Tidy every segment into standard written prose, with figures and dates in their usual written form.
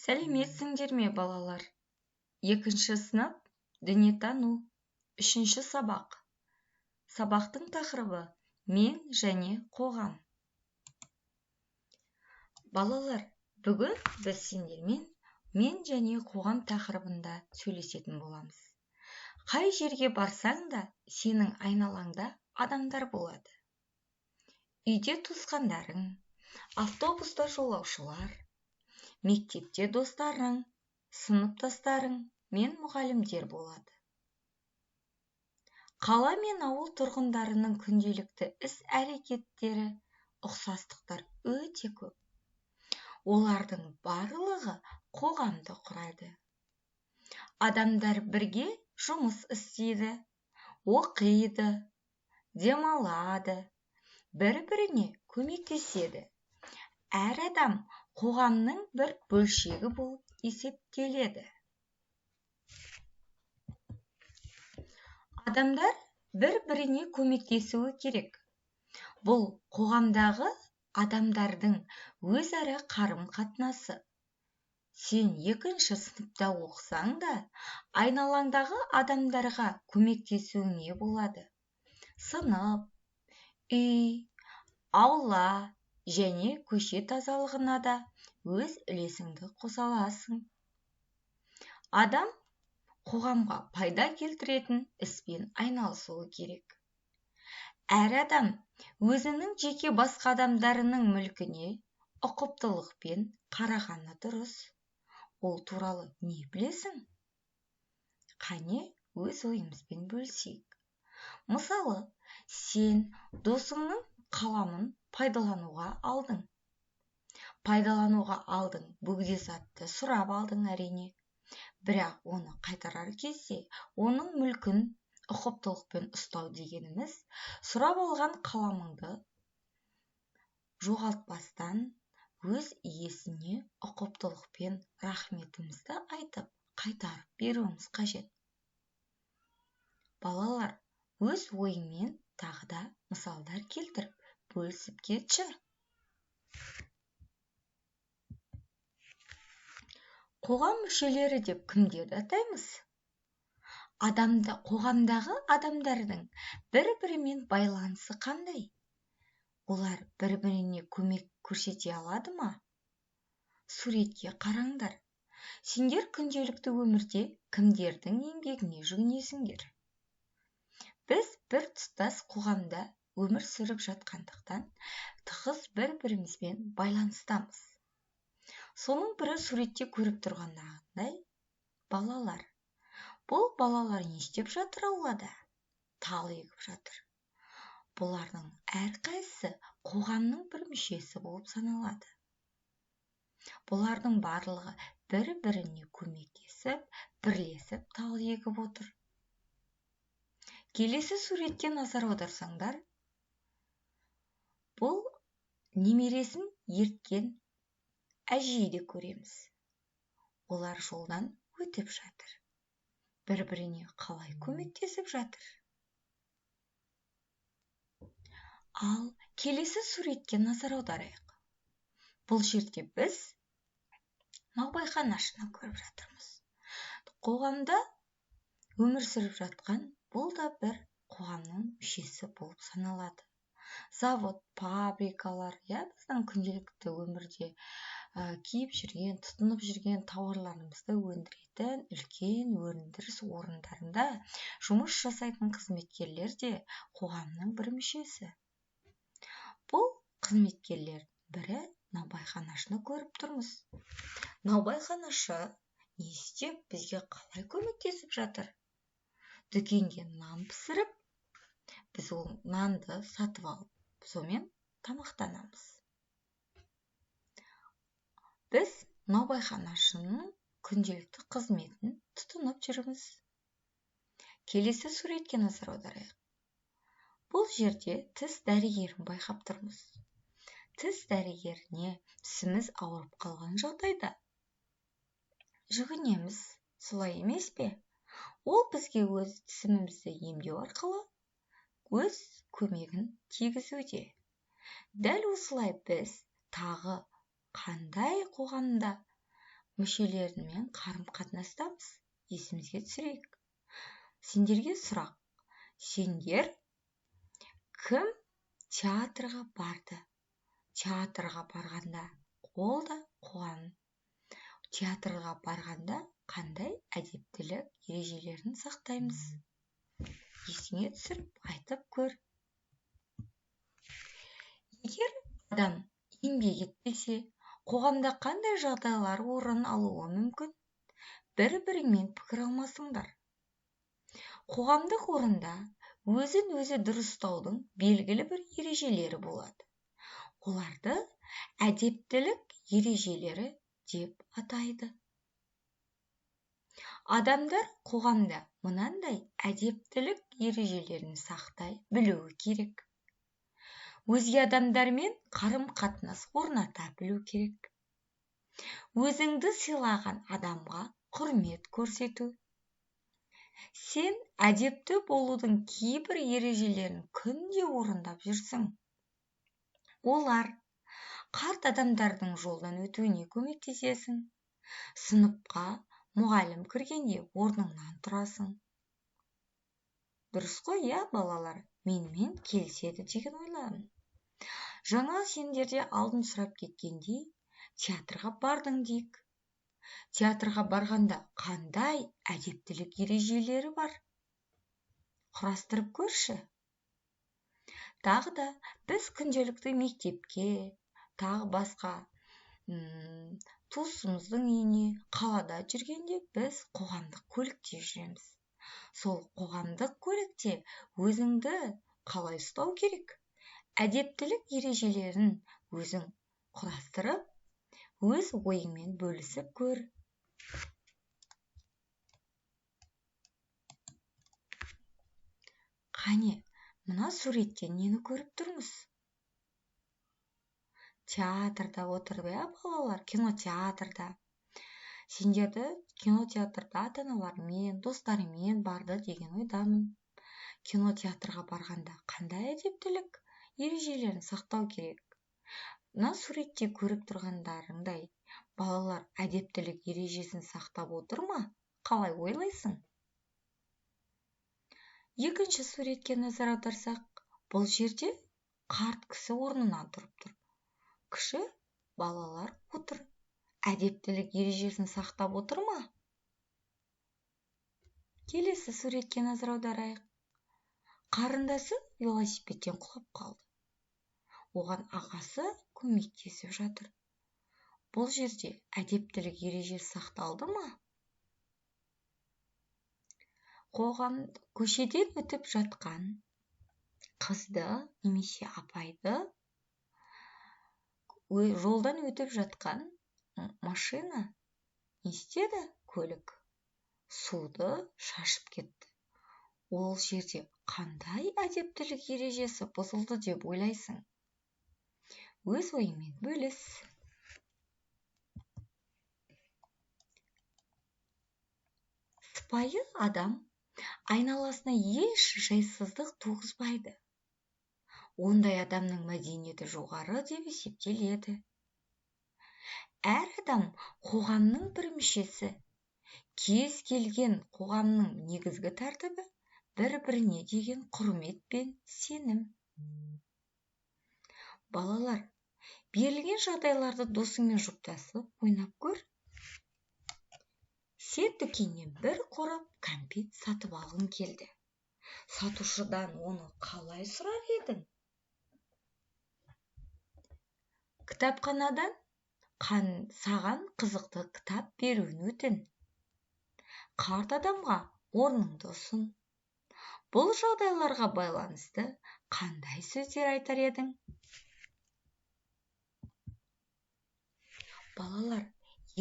Сәлеметсіңдер ме, балалар? Екінші сынып дүниетану. Үшінші сабақ. Сабақтың тақырыбы мен және қоғам. Балалар, бүгін біз сендермен мен және қоғам тақырыбында сөйлесетін боламыз. Қай жерге барсаң да, сенің айналаңда адамдар болады. Үйде туысқандарың, автобуста жолаушылар, мектепте достарың, сыныптастарың мен мұғалімдер болады. Қала мен ауыл тұрғындарының күнделікті іс-әрекеттері, ұқсастықтар өте көп. Олардың барлығы қоғамды құрайды. Адамдар бірге жұмыс істейді, оқиды, демалады, бір-біріне көмектеседі. Әр адам қоғамның бір бөлшегі болып есептеледі. Адамдар бір-біріне көмектесуі керек. Бұл қоғамдағы адамдардың өзара қарым-қатынасы. Сен екінші сыныпта оқысаң да, айналаңдағы адамдарға көмектесуіңе болады. Сынып, үй, аула және көше тазалығына да өз үлесіңді қоса аласың. Адам қоғамға пайда келтіретін іспен айналысуы керек. Әр адам өзінің жеке басқа адамдарының мүлкіне ұқыптылықпен қарағаны дұрыс. Ол туралы не білесің? Қане, өз ойымызбен бөлісейік. Мысалы, сен досыңның қаламын пайдалануға алдың. Пайдалануға алдың, бөгде затты сұрап алдың әрине. Бірақ оны қайтарар кезде оның мүлкін ұқыптылықпен ұстау дегеніміз, сұрап алған қаламыңды жоғалтпастан өз иесіне ұқыптылықпен рахметімізді айтып қайтарып беруіміз қажет. Балалар, өз ойыңмен тағы да мысалдар келтіріп бөлісіп кетші. Қоғам мүшелері деп кімдерді атаймыз? Қоғамдағы адамдардың бір-бірімен байланысы қандай? Олар бір-біріне көмек көрсете алады ма? Суретке қараңдар. Сендер күнделікті өмірде кімдердің еңбегіне жүгінесіңдер? Біз бір тұтас қоғамда өмір сүріп жатқандықтан тығыз бір-бірімізбен байланыстамыз. Соның бірі суретте көріп тұрғандағындай балалар. Бұл балалар не істеп жатыр аулада? Тал егіп жатыр. Бұлардың әрқайсысы қоғамның бір мүшесі болып саналады. Бұлардың барлығы бір-біріне көмектесіп, бірлесіп тал егіп отыр. Келесі суретке назар аударсаңдар, бұл немересін ерткен әжейді көреміз. Олар жолдан өтіп жатыр. Бір-біріне қалай көмектесіп жатыр? Ал келесі суретке назар аударайық. Бұл жерде біз наубайханашыны көріп жатырмыз. Қоғамда өмір сүріп жатқан бұл да бір қоғамның мүшесі болып саналады. Завод, фабрикалар, біздің күнделікті өмірде киіп жүрген, тұтынып жүрген тауарларымызды өндіретін үлкен өндіріс орындарында жұмыс жасайтын қызметкерлер де қоғамның бір мүшесі. Бұл қызметкерлер бірі наубайханашыны көріп тұрмыз. Наубайханашы не істеп, бізге қалай көмектесіп жатыр? Дүкенге нан пісіріп, біз ол нанды сатып алып, сонымен тамақтанамыз. Біз наубайханашының күнделікті қызметін тұтынып жүрміз. Келесі суретке назар аударайық. Бұл жерде тіс дәрігерін байқап тұрмыз. Тіс дәрігеріне тісіміз ауырып қалған жағдайда жүгінеміз, солай емес пе? Ол бізге өз тісімізді емдеу арқылы өз көмегін тигізуде. Дәл осылай біз тағы қандай қоғамда мүшелерімен қарым-қатынастамыз. Есімізге түсірейік. Сендерге сұрақ. Сендер кім театрға барды? Театрға барғанда қоғам театрға барғанда қандай әдептілік ережелерін сақтаймыз? Есіңе түсіріп айтып көр. Егер адам еңбек етпесе, қоғамда қандай жағдайлар орын алуы мүмкін? Бір-біріңмен пікір алмасыңдар. Қоғамдық орында өзін-өзі дұрыстаудың белгілі бір ережелері болады. Оларды әдептілік ережелері деп атайды. Адамдар қоғамда мынандай әдептілік ережелерін сақтай білуі керек. Өзге адамдармен қарым-қатынас орната білу керек. Өзіңді сыйлаған адамға құрмет көрсету. Сен әдепті болудың кейбір ережелерін күнде орындап жүрсің. Олар қарт адамдардың жолдан өтуіне көмектесесің. Сыныпқа мұғалім кіргенде орныңнан тұрасың. Дұрыс қой, балалар? Менімен келіседі деген ойлаймын. Жаңа сендерде алдын сұрап кеткендей, театрға бардың дейік. Театрға барғанда қандай әдептілік ережелері бар? Құрастырып көрші. Тағы да біз күнделікті мектепке, тағы басқа туысымыздың үйіне, қалада жүргенде біз қоғамдық көлікте жүреміз. Сол қоғамдық көлікте өзіңді қалай ұстау керек? Әдептілік ережелерін өзің құрастырып, өз ойыңмен бөлісіп көр. Қане, мына суреттен нені көріп тұрмыз? Театрда отырып, балалар, кинотеатрда. Сендерді кинотеатрда ата-аналармен, достарымен барды деген ойдамын. Кинотеатрға барғанда қандай әдептілік ережелерін сақтау керек? Мына суретте көріп тұрғандарыңдай, балалар әдептілік ережесін сақтап отыр ма? Қалай ойлайсың? Екінші суретке назар аударсақ, бұл жерде қарт кісі орнынан тұрып тұр. Кіші балалар отыр. Әдептілік ережесін сақтап отыр ма? Келесі суретке назар аударайық. Қарындасы велосипедтен құлап қалды. Оған ағасы көмектесіп жатыр. Бұл жерде әдептілік ережесі сақталды ма? Көшеден өтіп жатқан қызды немесе апайды жолдан өтіп жатқан машина не істеді? Көлік суды шашып кетті. Ол жерде қандай әдептілік ережесі бұзылды деп ойлайсың? Өз ойыңмен бөліс. Сыпайы адам айналасына еш жайсыздық туғызбайды. Ондай адамның мәдениеті жоғары деп есептеледі. Әр адам қоғамның бір мүшесі. Кез келген қоғамның негізгі тәртібі бір-біріне деген құрмет пен сенім. Балалар, берілген жағдайларды досыңмен жұптасып ойнап көр. Сен дүкеннен бір қорап кәмпит сатып алғың келді. Сатушыдан оны қалай сұрар едің? Кітапханадан саған қызықты кітап беруін өтін. Қарт адамға орныңды ұсын. Бұл жағдайларға байланысты қандай сөздер айтар едің? Балалар,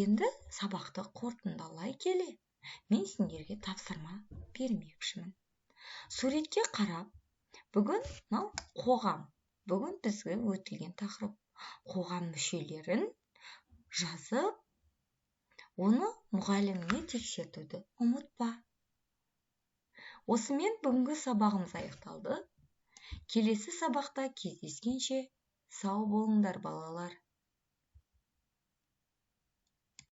енді сабақты қорытындылай келе, мен сендерге тапсырма бермекшімін. Суретке қарап, бүгін қоғам, бүгін бізге өтілген тақырып. Қоғам мүшелерін жазып, оны мұғаліміне тексертуді ұмытпа. Осымен бүгінгі сабағымыз аяқталды. Келесі сабақта кездескенше сау болыңдар балалар.